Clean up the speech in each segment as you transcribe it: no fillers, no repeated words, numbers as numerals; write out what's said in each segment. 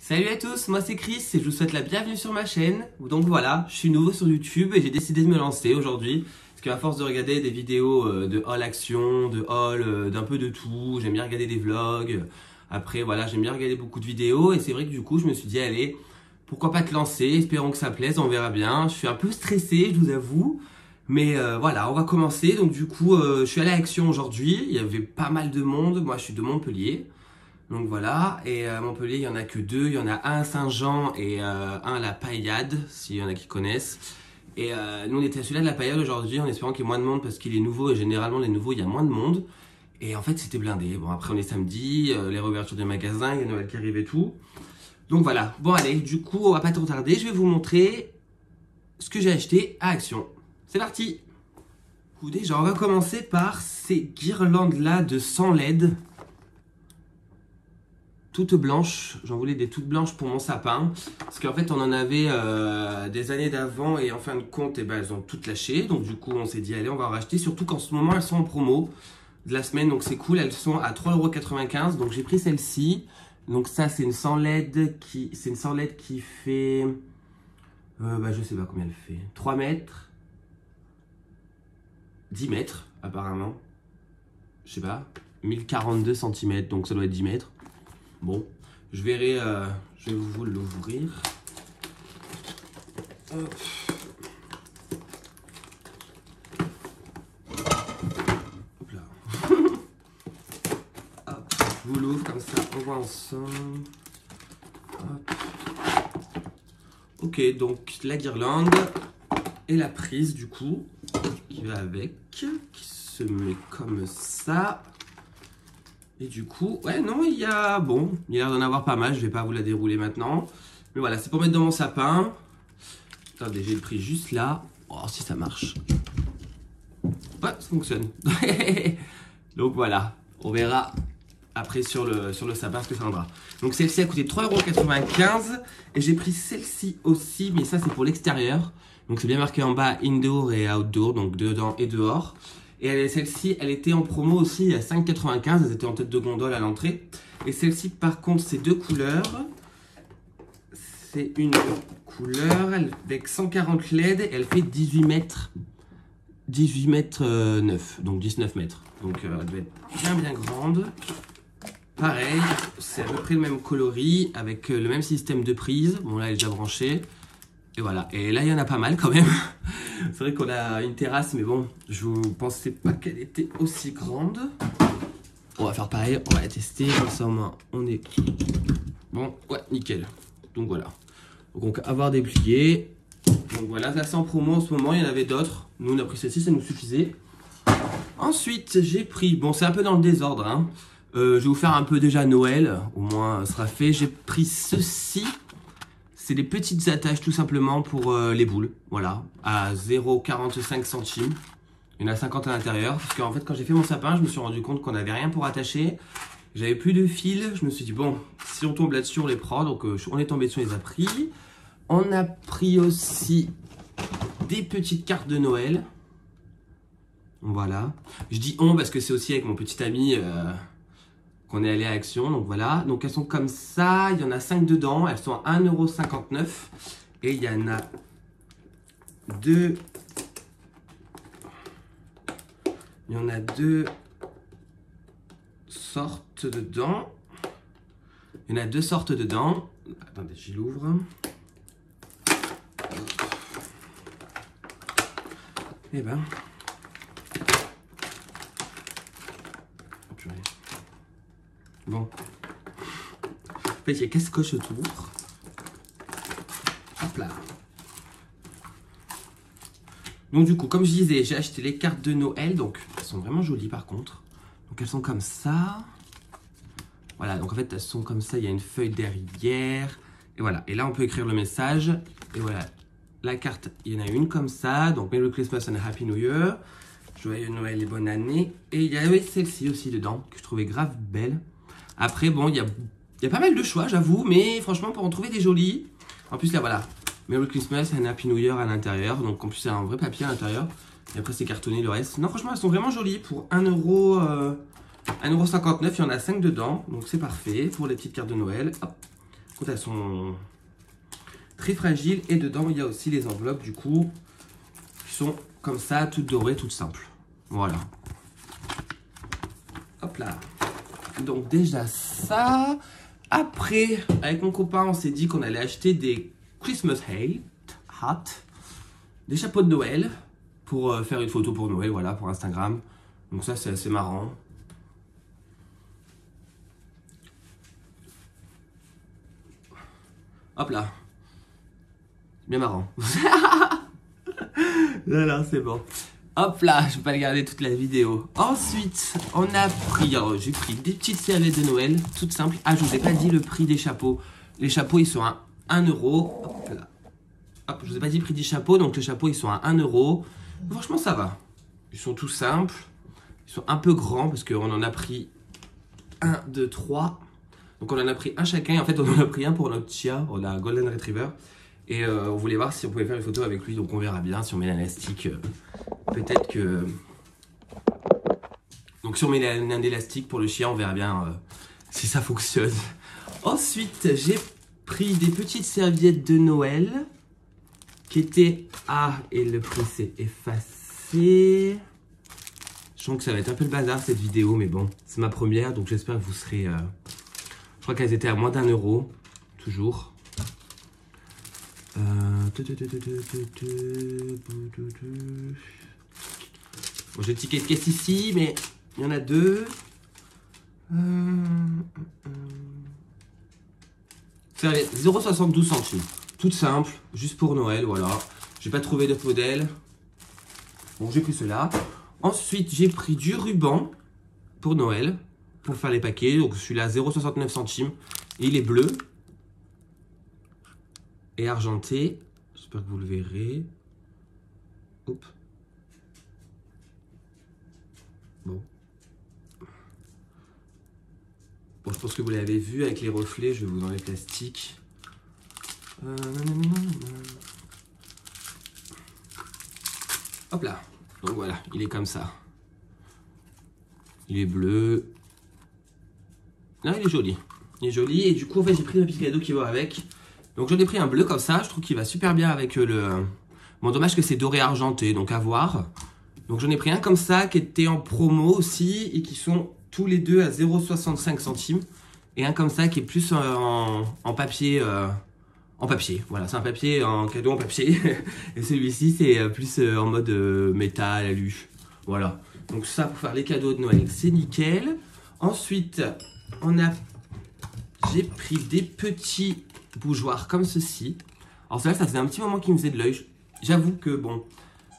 Salut à tous, moi c'est Chris et je vous souhaite la bienvenue sur ma chaîne. Donc voilà, je suis nouveau sur YouTube et j'ai décidé de me lancer aujourd'hui. Parce qu'à force de regarder des vidéos de haul action, de haul, d'un peu de tout, j'aime bien regarder des vlogs. Après voilà, j'aime bien regarder beaucoup de vidéos et c'est vrai que du coup je me suis dit allez, pourquoi pas te lancer, espérons que ça plaise, on verra bien. Je suis un peu stressé, je vous avoue. Mais voilà, on va commencer. Donc du coup, je suis allé à Action aujourd'hui, il y avait pas mal de monde, moi je suis de Montpellier. Donc voilà, et à Montpellier, il n'y en a que deux. Il y en a un à Saint-Jean et un à la Paillade, s'il y en a qui connaissent. Et nous, on était à celui-là de la Paillade aujourd'hui, en espérant qu'il y ait moins de monde parce qu'il est nouveau. Et généralement, les nouveaux, il y a moins de monde. Et en fait, c'était blindé. Bon, après, on est samedi, les réouvertures des magasins, il y a Noël qui arrive et tout. Donc voilà, bon allez, du coup, on va pas trop tarder. Je vais vous montrer ce que j'ai acheté à Action. C'est parti! Déjà, on va commencer par ces guirlandes-là de 100 LED. Toutes blanches, j'en voulais des toutes blanches pour mon sapin parce qu'en fait on en avait des années d'avant et en fin de compte elles ont toutes lâché, donc du coup on s'est dit allez on va en racheter, surtout qu'en ce moment elles sont en promo de la semaine, donc c'est cool, elles sont à 3,95 €, donc j'ai pris celle-ci. Donc ça c'est une 100 LED qui fait je sais pas combien elle fait, 3 mètres 10 mètres apparemment, je sais pas, 1042 cm, donc ça doit être 10 mètres. Bon, je verrai, je vais vous l'ouvrir. Hop. Hop là. Hop, je vous l'ouvre comme ça, on voit ensemble. Hop. Ok, donc la guirlande et la prise du coup, qui va avec, qui se met comme ça. Et du coup, ouais, non, il y a l'air d'en avoir pas mal. Je vais pas vous la dérouler maintenant. Mais voilà, c'est pour mettre dans mon sapin. Attendez, j'ai le prix juste là. Oh, si ça marche. Ouais, ça fonctionne. Donc voilà, on verra après sur le sapin ce que ça rendra. Donc celle-ci a coûté 3,95 € et j'ai pris celle-ci aussi, mais ça c'est pour l'extérieur. Donc c'est bien marqué en bas indoor et outdoor, donc dedans et dehors. Et celle-ci, elle était en promo aussi à 5,95 €. Elles étaient en tête de gondole à l'entrée. Et celle-ci, par contre, c'est deux couleurs. C'est une couleur avec 140 LED. Et elle fait 18 mètres 9. Donc 19 mètres. Donc elle doit être bien grande. Pareil, c'est à peu près le même coloris avec le même système de prise. Bon, là, elle est déjà branchée. Et voilà, et là il y en a pas mal quand même. C'est vrai qu'on a une terrasse, mais bon, je ne pensais pas qu'elle était aussi grande. On va faire pareil, on va la tester, comme ça au moins on est bon, ouais, nickel. Donc voilà, donc avoir déplié. Donc voilà, là c'est en promo en ce moment, il y en avait d'autres. Nous on a pris celle-ci, ça nous suffisait. Ensuite j'ai pris, bon c'est un peu dans le désordre, hein. Je vais vous faire un peu déjà Noël, au moins ça sera fait. J'ai pris ceci. C'est des petites attaches tout simplement pour les boules, voilà, à 0,45 centimes. Il y en a 50 à l'intérieur, parce qu'en fait quand j'ai fait mon sapin, je me suis rendu compte qu'on n'avait rien pour attacher. J'avais plus de fil, je me suis dit bon, si on tombe là-dessus on les prend, donc on est tombé dessus, on les a pris. On a pris aussi des petites cartes de Noël, voilà. Je dis on parce que c'est aussi avec mon petit ami qu'on est allé à Action, donc voilà. Donc elles sont comme ça, il y en a 5 dedans, elles sont à 1,59 € et il y en a deux. Il y en a deux sortes dedans. Il y en a deux sortes dedans. Attendez, j'y l'ouvre. Et ben. Bon. En fait, il y a casse-coche autour. Hop là. Donc du coup, comme je disais, j'ai acheté les cartes de Noël. Donc, elles sont vraiment jolies par contre. Donc, elles sont comme ça. Voilà, donc en fait, elles sont comme ça. Il y a une feuille derrière. Et voilà. Et là, on peut écrire le message. Et voilà. La carte, il y en a une comme ça. Donc, Merry Christmas and Happy New Year. Joyeux Noël et bonne année. Et il y avait celle-ci aussi dedans, que je trouvais grave belle. Après, bon, il y a pas mal de choix, j'avoue, mais franchement, pour en trouver des jolis. En plus, là, voilà, Merry Christmas and Happy New Year à l'intérieur. Donc, en plus, c'est un vrai papier à l'intérieur. Et après, c'est cartonné le reste. Non, franchement, elles sont vraiment jolies. Pour 1,59 €, il y en a 5 dedans. Donc, c'est parfait pour les petites cartes de Noël. Hop. Écoute, elles sont très fragiles. Et dedans, il y a aussi les enveloppes, du coup, qui sont comme ça, toutes dorées, toutes simples. Voilà. Hop là. Donc déjà ça. Après, avec mon copain, on s'est dit qu'on allait acheter des Christmas hat, des chapeaux de Noël, pour faire une photo pour Noël, voilà, pour Instagram. Donc ça, c'est assez marrant. Hop là. Bien marrant. Là, c'est bon. Hop là, je vais pas le garder toute la vidéo. Ensuite, on a pris, j'ai pris des petites serviettes de Noël, toutes simples. Ah, je vous ai pas dit le prix des chapeaux. Les chapeaux, ils sont à 1 €. Hop là. Hop, je vous ai pas dit le prix des chapeaux, donc les chapeaux, ils sont à 1 €. Franchement, ça va. Ils sont tout simples. Ils sont un peu grands parce qu'on en a pris 1, 2, 3. Donc on en a pris un chacun. En fait, on en a pris un pour notre chien, on a Golden Retriever. Et on voulait voir si on pouvait faire une photo avec lui. Donc on verra bien si on met l'élastique. Peut-être que... Donc si on met un élastique pour le chien, on verra bien si ça fonctionne. Ensuite, j'ai pris des petites serviettes de Noël qui étaient... Ah, et le prix s'est effacé. Je sens que ça va être un peu le bazar cette vidéo, mais bon, c'est ma première, donc j'espère que vous serez... Je crois qu'elles étaient à moins d'1 €, toujours. Bon, j'ai le ticket de caisse ici, mais il y en a deux. C'est 0,72 centimes. Toute simple, juste pour Noël, voilà. J'ai pas trouvé de modèle. Bon, j'ai pris cela. Ensuite, j'ai pris du ruban pour Noël, pour faire les paquets. Donc celui-là, 0,69 centimes. Et il est bleu et argenté. J'espère que vous le verrez. Hop. Bon. Bon, je pense que vous l'avez vu avec les reflets. Je vais vous enlever le plastique. Hop là. Donc voilà, il est comme ça. Il est bleu. Non, il est joli. Il est joli. Et du coup, en fait, j'ai pris un petit cadeau qui va avec. Donc j'en ai pris un bleu comme ça. Je trouve qu'il va super bien avec le... Bon, dommage que c'est doré argenté, donc à voir. Donc j'en ai pris un comme ça qui était en promo aussi. Et qui sont tous les deux à 0,65 centimes. Et un comme ça qui est plus en papier... En papier, voilà, c'est un papier, en cadeau en papier. Et celui-ci, c'est plus en mode métal, alu. Voilà. Donc ça, pour faire les cadeaux de Noël, c'est nickel. Ensuite, j'ai pris des petits bougeoirs comme ceci. Alors ça faisait un petit moment qu'il me faisait de l'œil. J'avoue que, bon,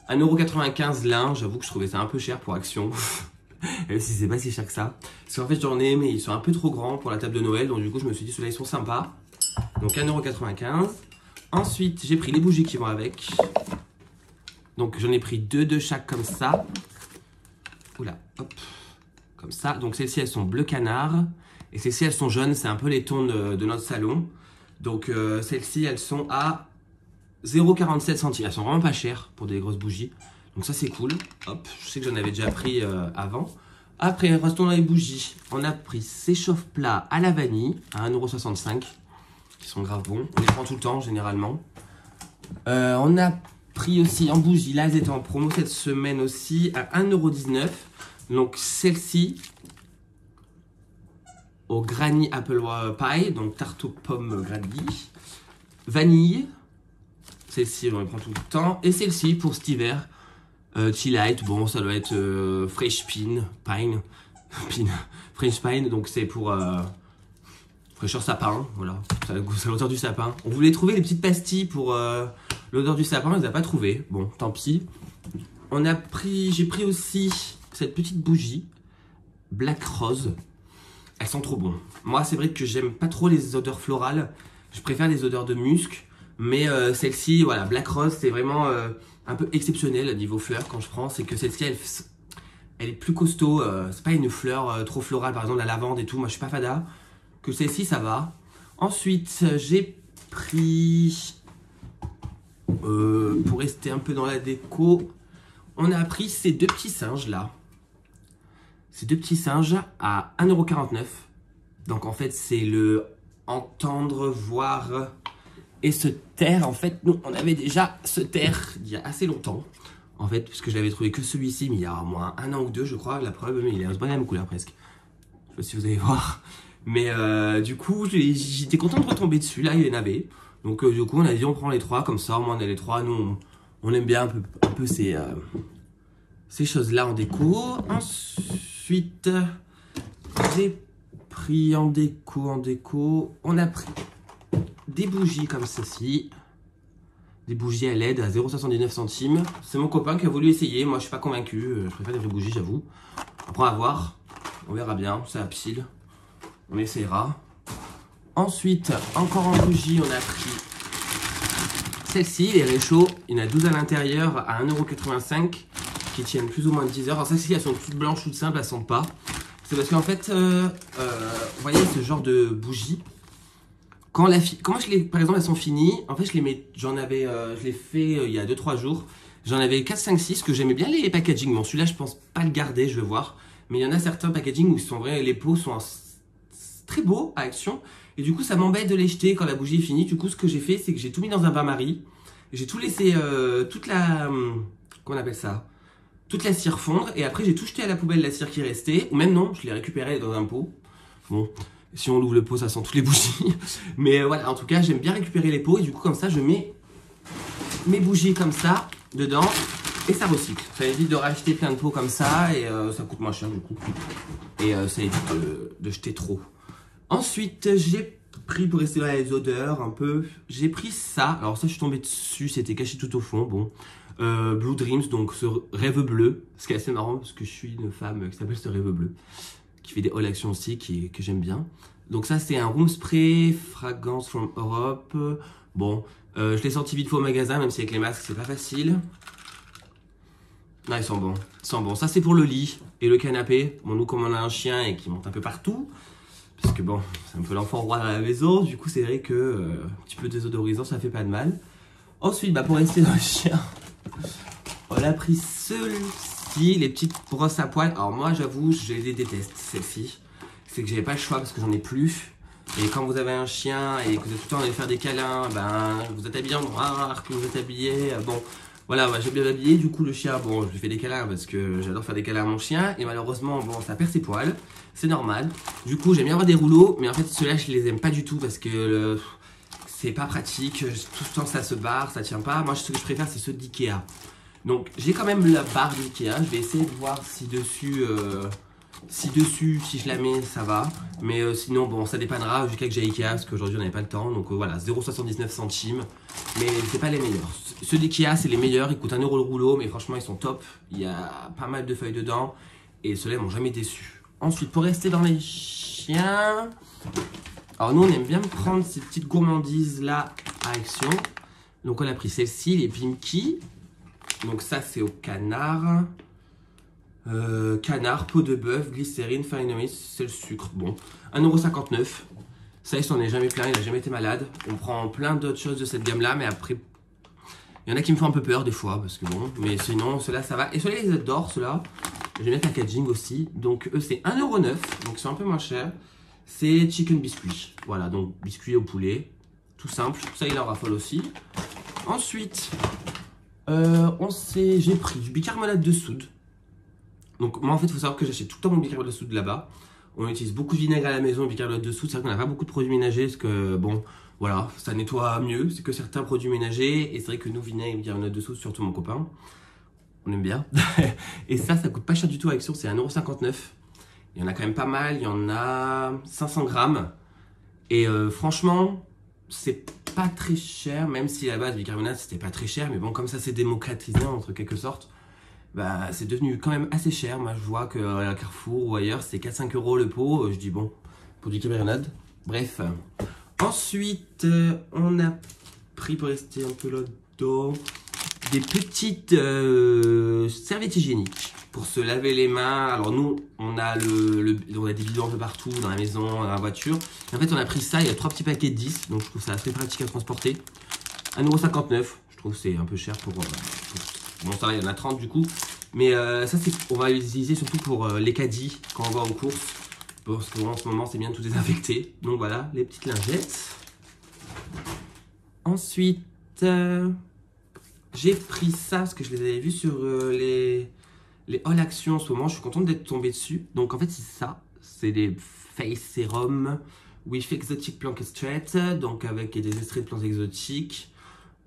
1,95 € l'un, j'avoue que je trouvais ça un peu cher pour Action. Même si c'est pas si cher que ça. Parce qu'en fait, j'en ai, mais ils sont un peu trop grands pour la table de Noël. Donc du coup, je me suis dit, ceux-là, ils sont sympas. Donc 1,95 €. Ensuite, j'ai pris les bougies qui vont avec. Donc j'en ai pris deux de chaque comme ça. Oula, hop. Comme ça. Donc celles-ci, elles sont bleu canard. Et celles-ci, elles sont jaunes. C'est un peu les tons de notre salon. Donc celles-ci, elles sont à 0,47 centimes. Elles sont vraiment pas chères pour des grosses bougies. Donc ça, c'est cool. Hop, je sais que j'en avais déjà pris avant. Après, restons dans les bougies. On a pris ces chauffe-plats à la vanille à 1,65 €. Qui sont grave bons. On les prend tout le temps, généralement. On a pris aussi en bougie. Là, elles étaient en promo cette semaine aussi à 1,19 €. Donc, celle-ci au Granny Apple Pie. Donc, tarte aux pommes Granny. Vanille. Celle-ci, on les prend tout le temps. Et celle-ci pour cet hiver. Chillite. Bon, ça doit être Fresh Pine. Fresh Pine. Donc, c'est pour... fraîcheur sapin, voilà, c'est l'odeur du sapin. On voulait trouver les petites pastilles pour l'odeur du sapin, on les a pas trouvées. Bon, tant pis. J'ai pris aussi cette petite bougie Black Rose. Elles sont trop bonnes. Moi, c'est vrai que j'aime pas trop les odeurs florales. Je préfère les odeurs de musc. Mais celle-ci, voilà, Black Rose, c'est vraiment un peu exceptionnel niveau fleurs quand je prends. C'est que celle-ci, elle est plus costaud. C'est pas une fleur trop florale, par exemple la lavande et tout. Moi, je suis pas fada. Que celle-ci, ça va. Ensuite, j'ai pris, pour rester un peu dans la déco, on a pris ces deux petits singes là. Ces deux petits singes à 1,49 €. Donc en fait, c'est le entendre, voir et se taire. En fait, nous, on avait déjà se taire il y a assez longtemps. En fait, puisque je l'avais trouvé que celui-ci, mais il y a au moins 1 an ou 2, je crois. La preuve, mais il est de la même couleur presque. Je sais pas si vous allez voir. Mais du coup, j'étais content de retomber dessus. Là, il y en avait. Donc, du coup, on a dit, on prend les 3 comme ça. Au moins, on a les 3. Nous, on aime bien un peu ces choses-là en déco. Ensuite, j'ai pris en déco. On a pris des bougies comme ceci. Des bougies à LED à 0,79 centimes. C'est mon copain qui a voulu essayer. Moi, je suis pas convaincu. Je préfère des vraies bougies, j'avoue. Après, on va voir. On verra bien. C'est à pile. On essaiera. Ensuite, encore en bougie, on a pris celle-ci, les réchauds. Il y en a 12 à l'intérieur à 1,85 € qui tiennent plus ou moins 10 heures. Alors, celles-ci, elles sont toutes blanches, toutes simples, elles sentent pas. C'est parce qu'en fait, vous voyez ce genre de bougies. Quand par exemple, elles sont finies, en fait, je l'ai fait il y a 2-3 jours. J'en avais 4, 5, 6 que j'aimais bien les packaging. Bon, celui-là, je pense pas le garder, je vais voir. Mais il y en a certains packaging où les pots sont très beaux à action. Et du coup, ça m'embête de les jeter quand la bougie est finie. Du coup, ce que j'ai fait, c'est que j'ai tout mis dans un bain-marie. J'ai tout laissé, comment on appelle ça? Toute la cire fondre. Et après, j'ai tout jeté à la poubelle, la cire qui restait. Ou même non, je l'ai récupérée dans un pot. Bon. Si on ouvre le pot, ça sent toutes les bougies. Mais voilà, en tout cas, j'aime bien récupérer les pots. Et du coup, comme ça, je mets mes bougies comme ça dedans. Et ça recycle. Ça évite de racheter plein de pots comme ça. Et ça coûte moins cher du coup. Et ça évite de jeter trop. Ensuite, j'ai pris, pour rester dans les odeurs un peu, j'ai pris ça. Alors ça, je suis tombé dessus. C'était caché tout au fond. Bon. Blue Dreams, donc ce rêve bleu. Ce qui est assez marrant parce que je suis une femme qui s'appelle ce rêve bleu. Qui fait des haul actions aussi, que j'aime bien. Donc ça, c'est un room spray, fragrance from Europe. Bon, je l'ai senti vite fait au magasin, même si avec les masques, c'est pas facile. Non, ils sont bons. Ils sont bons. Ça, c'est pour le lit et le canapé. Bon, nous, comme on a un chien et qui monte un peu partout, parce que bon, c'est un peu l'enfant roi dans la maison, du coup, c'est vrai que un petit peu désodorisant, ça fait pas de mal. Ensuite, pour rester dans le chien, on a pris celui-ci, les petites brosses à poils. Alors moi, j'avoue, je les déteste, celles-ci. C'est que j'avais pas le choix parce que j'en ai plus. Et quand vous avez un chien et que vous êtes tout le temps en train de faire des câlins, vous êtes habillé en noir, que vous êtes habillé, bon, voilà, j'ai bien habillé. Du coup, le chien, bon, je lui fais des câlins parce que j'adore faire des câlins à mon chien. Et malheureusement, bon, ça perd ses poils. C'est normal. Du coup, j'aime bien avoir des rouleaux, mais en fait, ceux-là, je les aime pas du tout parce que c'est pas pratique. Tout le temps, ça se barre, ça tient pas. Moi, ce que je préfère, c'est ceux d'Ikea. Donc, j'ai quand même la barre d'Ikea. Je vais essayer de voir si dessus, si je la mets, ça va. Mais sinon, bon, ça dépendra jusqu'à que j'ai Ikea parce qu'aujourd'hui, on n'avait pas le temps. Donc, voilà, 0,79 centimes. Mais c'est pas les meilleurs. Ceux d'Ikea, c'est les meilleurs. Ils coûtent 1 € le rouleau, mais franchement, ils sont top. Il y a pas mal de feuilles dedans. Et ceux-là, ils m'ont jamais déçu. Ensuite, pour rester dans les chiens. Alors, nous, on aime bien prendre ces petites gourmandises-là à action. Donc, on a pris celle-ci, les Pimki. Donc ça, c'est au canard. Canard, peau de bœuf, glycérine, farine de maïs, c'est le sucre. Bon, 1,59 €. Ça, il s'en est jamais plaint, il n'a jamais été malade. On prend plein d'autres choses de cette gamme-là, mais après, il y en a qui me font un peu peur des fois, parce que bon, mais sinon, ceux-là, ça va. Et ceux-là, ils adorent, ceux-là. J'aime bien le packaging aussi. Donc, eux, c'est 1,09 €, donc c'est un peu moins cher. C'est chicken biscuit. Voilà, donc biscuit au poulet. Tout simple. Ça, il en raffole aussi. Ensuite, j'ai pris du bicarbonate de soude. Donc moi en fait il faut savoir que j'achète tout le temps mon bicarbonate de soude là-bas. On utilise beaucoup de vinaigre à la maison, bicarbonate de soude. C'est vrai qu'on n'a pas beaucoup de produits ménagers parce que bon voilà, ça nettoie mieux. C'est que certains produits ménagers. Et c'est vrai que nous, vinaigre et bicarbonate de soude, surtout mon copain, on aime bien. Et ça coûte pas cher du tout à Action, c'est 1,59 €. Il y en a quand même pas mal, il y en a 500 grammes. Et franchement, c'est pas très cher, même si à la base, le bicarbonate, c'était pas très cher. Mais bon, comme ça, c'est démocratisé, entre quelque sorte, c'est devenu quand même assez cher. Moi, je vois qu'à Carrefour ou ailleurs, c'est 4-5 € le pot. Je dis bon, pour du bicarbonate. Bref. Ensuite, on a pris, pour rester un peu là-dedans, des petites serviettes hygiéniques pour se laver les mains. Alors nous, on a des bidons un peu partout, dans la maison, dans la voiture. Et en fait, on a pris ça, il y a 3 petits paquets de 10, donc je trouve ça assez pratique à transporter. 1,59 €, je trouve que c'est un peu cher pour... Bon, ça va, il y en a 30 du coup. Mais ça, on va l'utiliser surtout pour les caddies quand on va aux courses. Parce qu'en ce moment, c'est bien tout désinfecté. Donc voilà, les petites lingettes. Ensuite, j'ai pris ça parce que je les avais vus sur les All Action en ce moment. Je suis contente d'être tombée dessus. Donc en fait, c'est ça. C'est des Face Serum with Exotic Plant Extract. Donc avec des extraits de plantes exotiques,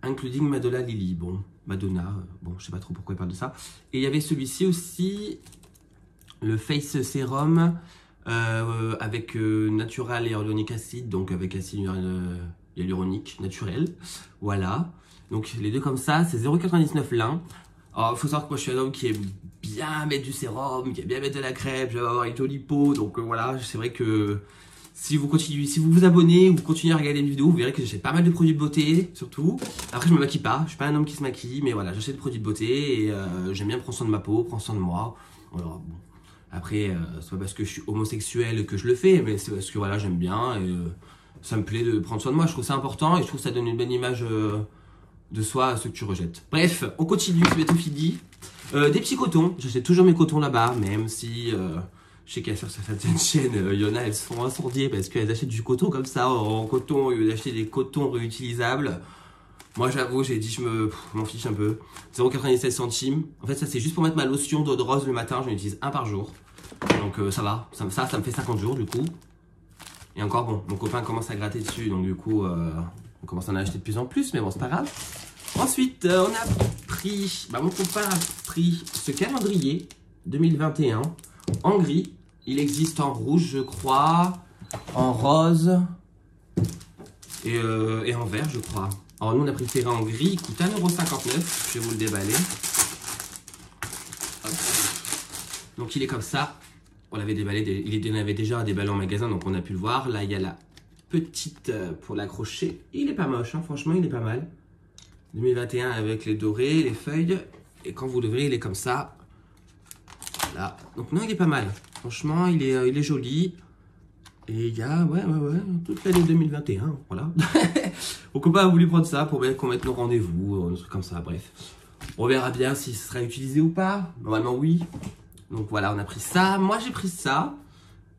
including Madonna Lily. Bon, Madonna, bon, je sais pas trop pourquoi elle parle de ça. Et il y avait celui-ci aussi, le Face Serum avec Natural Hyaluronic Acid. Donc avec acide hyaluronique naturel. Voilà. Donc les deux comme ça, c'est 0,99 l'un. Alors il faut savoir que moi je suis un homme qui aime bien mettre du sérum, qui aime bien mettre de la crème, je vais avoir une jolie peau. Donc voilà, c'est vrai que si vous vous abonnez ou vous continuez à regarder mes vidéos, vous verrez que j'achète pas mal de produits de beauté, surtout. Après je me maquille pas, je suis pas un homme qui se maquille, mais voilà, j'achète des produits de beauté et j'aime bien prendre soin de ma peau, prendre soin de moi. Alors bon, après c'est pas parce que je suis homosexuel que je le fais, mais c'est parce que voilà, j'aime bien et ça me plaît de prendre soin de moi. Je trouve ça important et je trouve que ça donne une bonne image de soi à ceux que tu rejettes. Bref, on continue, c'est bientôt fini. Des petits cotons, j'achète toujours mes cotons là-bas, même si je sais qu'à sur certaines chaînes, il y en a, elles se font incendier parce qu'elles achètent du coton comme ça, en coton, au lieu d'acheter des cotons réutilisables. Moi j'avoue, j'ai dit, je m'en fiche un peu. 0,97 centimes. En fait, ça c'est juste pour mettre ma lotion d'eau de rose le matin, j'en utilise un par jour. Donc ça va, ça me fait 50 jours du coup. Et encore bon, mon copain commence à gratter dessus, donc du coup, on commence à en acheter de plus en plus, mais bon, c'est pas grave. Ensuite, on a pris, mon copain a pris ce calendrier 2021 en gris. Il existe en rouge, je crois, en rose et en vert, je crois. Alors nous, on a préféré en gris, il coûte 1,59 €. Je vais vous le déballer. Hop. Donc il est comme ça. On l'avait déballé, il en avait déjà déballé en magasin, donc on a pu le voir. Là, il y a la petite pour l'accrocher. Il est pas moche, hein, franchement, il est pas mal. 2021 avec les dorés, les feuilles. Et quand vous l'ouvrez, il est comme ça. Voilà. Donc non, il est pas mal. Franchement, il est joli. Et il y a, ouais, toute l'année 2021, voilà. Mon copain a voulu prendre ça pour qu'on mette nos rendez-vous, un truc comme ça, bref. On verra bien si ce sera utilisé ou pas. Normalement, oui. Donc voilà, on a pris ça. Moi, j'ai pris ça.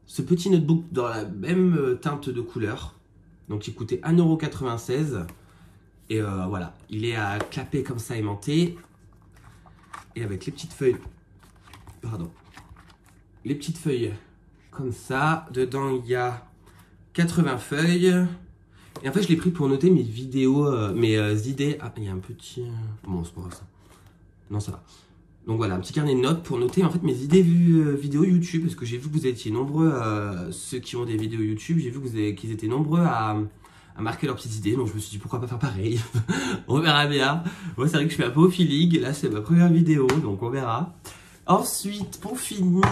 Ce petit notebook dans la même teinte de couleur. Donc, il coûtait 1,96 €. Et voilà, il est à clapper comme ça, aimanté. Et avec les petites feuilles. Pardon. Les petites feuilles comme ça. Dedans, il y a 80 feuilles. Et en fait, je l'ai pris pour noter mes vidéos, mes idées. Ah, il y a un petit... Bon, c'est pas grave ça. Non, ça va. Donc voilà, un petit carnet de notes pour noter en fait mes idées vidéo YouTube. Parce que j'ai vu que vous étiez nombreux, ceux qui ont des vidéos YouTube, j'ai vu qu'ils étaient nombreux à marquer leurs petites idées. Donc je me suis dit pourquoi pas faire pareil. On verra bien. Moi c'est vrai que je suis un peu au feeling. Là c'est ma première vidéo, donc on verra. Ensuite, pour finir,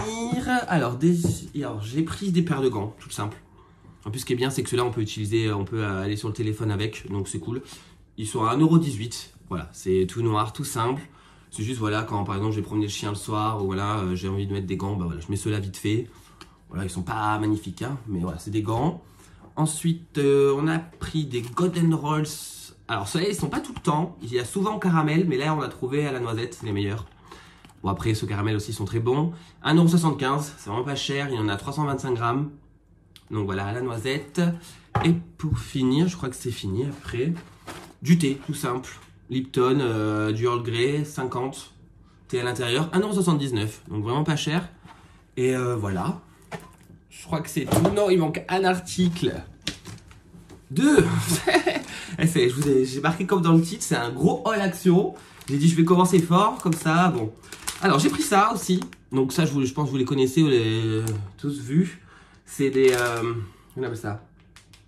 alors j'ai pris des paires de gants, tout simple. En plus ce qui est bien c'est que ceux-là on peut utiliser, on peut aller sur le téléphone avec, donc c'est cool. Ils sont à 1,18 €. Voilà, c'est tout noir, tout simple. C'est juste, voilà, quand par exemple je vais promener le chien le soir ou voilà, j'ai envie de mettre des gants, bah voilà, je mets ceux-là vite fait. Voilà, ils sont pas magnifiques, hein, mais voilà, c'est des gants. Ensuite, on a pris des Golden Rolls. Alors, ceux-là, ils sont pas tout le temps. Il y a souvent caramel, mais là, on a trouvé à la noisette, c'est les meilleurs. Bon, après, ceux caramel aussi sont très bons. 1,75 €, c'est vraiment pas cher. Il y en a 325 grammes. Donc voilà, à la noisette. Et pour finir, je crois que c'est fini après. Du thé, tout simple. Lipton, du Earl Grey, 50. Thé à l'intérieur, 1,79 €. Donc vraiment pas cher. Et voilà. Je crois que c'est tout. Non, il manque un article. 2. J'ai marqué comme dans le titre, c'est un gros All Action. J'ai dit je vais commencer fort, comme ça, bon. Alors j'ai pris ça aussi. Donc ça, je pense que vous les connaissez, vous l'avez tous vu. C'est des... on appelle ça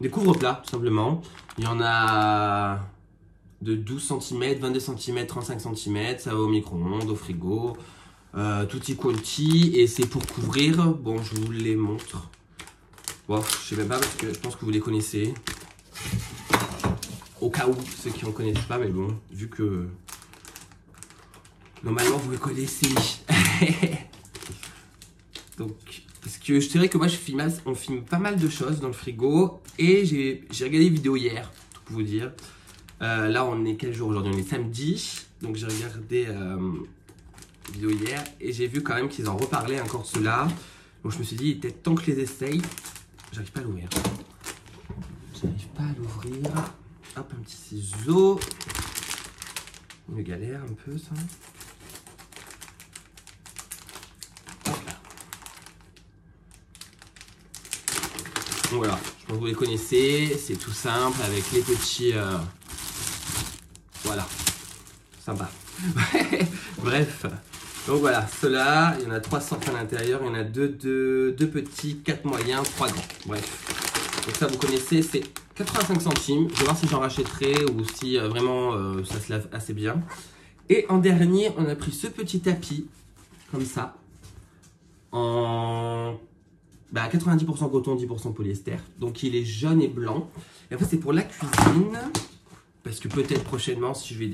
des couvre-plats, tout simplement. Il y en a de 12 cm, 22 cm, 35 cm. Ça va au micro-ondes, au frigo. Tutti quanti. Et c'est pour couvrir. Bon, je vous les montre. Bon, je sais même pas parce que je pense que vous les connaissez. Au cas où, ceux qui en connaissent pas, mais bon, vu que normalement vous les connaissez. Donc, parce que je dirais que moi on filme pas mal de choses dans le frigo. Et j'ai regardé une vidéo hier, tout pour vous dire. Là, on est quel jour aujourd'hui? On est samedi. Donc, j'ai regardé une vidéo hier et j'ai vu quand même qu'ils en reparlaient encore cela. Donc je me suis dit, peut-être tant que je les essaye, j'arrive pas à l'ouvrir. J'arrive pas à l'ouvrir. Hop, un petit ciseau. Une galère un peu ça. Hop là. Donc voilà, je pense que vous les connaissez. C'est tout simple avec les petits... Voilà, sympa. Bref. Donc voilà, ceux-là, il y en a 3 sortes à l'intérieur, il y en a deux petits, 4 moyens, 3 grands. Bref, donc ça vous connaissez, c'est 85 centimes. Je vais voir si j'en rachèterai ou si vraiment ça se lave assez bien. Et en dernier, on a pris ce petit tapis, comme ça, en 90% coton, 10% polyester. Donc il est jaune et blanc. Et en fait, c'est pour la cuisine, parce que peut-être prochainement, si je vais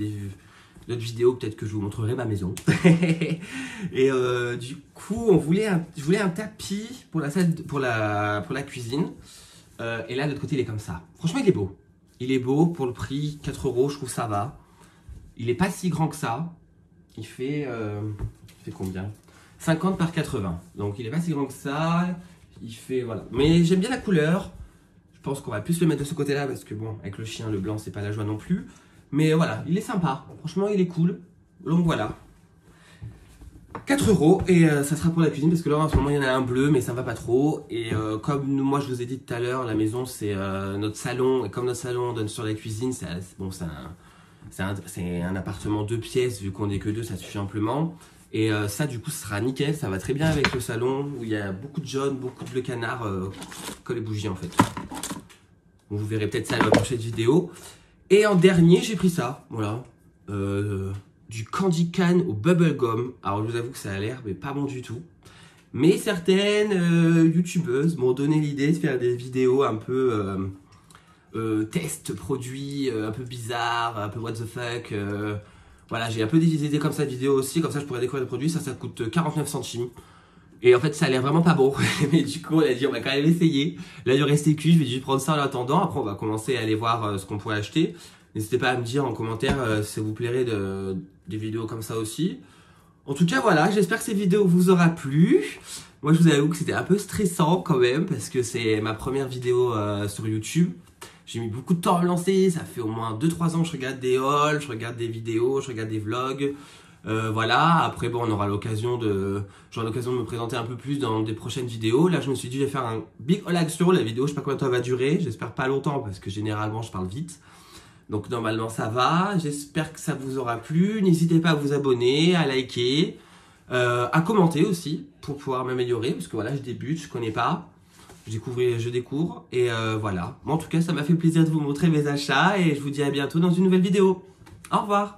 d'autres vidéos, peut-être que je vous montrerai ma maison. Et du coup, je voulais un tapis pour la salle, pour la cuisine. Et là, de l'autre côté, il est comme ça. Franchement, il est beau. Il est beau pour le prix, 4 €, je trouve ça va. Il n'est pas si grand que ça. Il fait combien? 50 par 80. Donc, il n'est pas si grand que ça. Il fait, voilà. Mais j'aime bien la couleur. Je pense qu'on va plus le mettre de ce côté-là parce que bon, avec le chien, le blanc, c'est pas la joie non plus. Mais voilà, il est sympa. Franchement, il est cool. Donc voilà. 4 € et ça sera pour la cuisine parce que là en ce moment il y en a un bleu mais ça va pas trop. Et comme moi je vous ai dit tout à l'heure, la maison c'est notre salon. Et comme notre salon donne sur la cuisine, c'est un appartement 2 pièces. Vu qu'on n'est que 2, ça suffit amplement. Et ça du coup ce sera nickel. Ça va très bien avec le salon où il y a beaucoup de jaune, beaucoup de bleu canard comme les bougies en fait. Donc, vous verrez peut-être ça dans la prochaine vidéo. Et en dernier, j'ai pris ça, voilà, du Candy Can au Bubblegum. Alors, je vous avoue que ça a l'air, mais pas bon du tout. Mais certaines youtubeuses m'ont donné l'idée de faire des vidéos un peu test produits, un peu bizarres, un peu what the fuck. Voilà, j'ai un peu des idées comme ça de vidéos aussi, comme ça je pourrais découvrir le produit. Ça coûte 49 centimes. Et en fait, ça a l'air vraiment pas bon. Mais du coup, on a dit, on va quand même essayer. Là, il reste cuit. Je vais juste prendre ça en attendant. Après, on va commencer à aller voir ce qu'on pourrait acheter. N'hésitez pas à me dire en commentaire si ça vous plairait des vidéos comme ça aussi. En tout cas, voilà. J'espère que cette vidéo vous aura plu. Moi, je vous avoue que c'était un peu stressant quand même. Parce que c'est ma première vidéo sur YouTube. J'ai mis beaucoup de temps à me lancer. Ça fait au moins 2-3 ans que je regarde des hauls, je regarde des vidéos, je regarde des vlogs. Voilà, après bon, on aura l'occasion j'aurai l'occasion de me présenter un peu plus dans des prochaines vidéos. Là je me suis dit je vais faire un big haul action. La vidéo je sais pas combien de temps elle va durer, j'espère pas longtemps parce que généralement je parle vite. Donc normalement ça va, j'espère que ça vous aura plu. N'hésitez pas à vous abonner, à liker, à commenter aussi pour pouvoir m'améliorer. Parce que voilà, je débute, je connais pas, je découvre et voilà. Bon, en tout cas ça m'a fait plaisir de vous montrer mes achats et je vous dis à bientôt dans une nouvelle vidéo. Au revoir.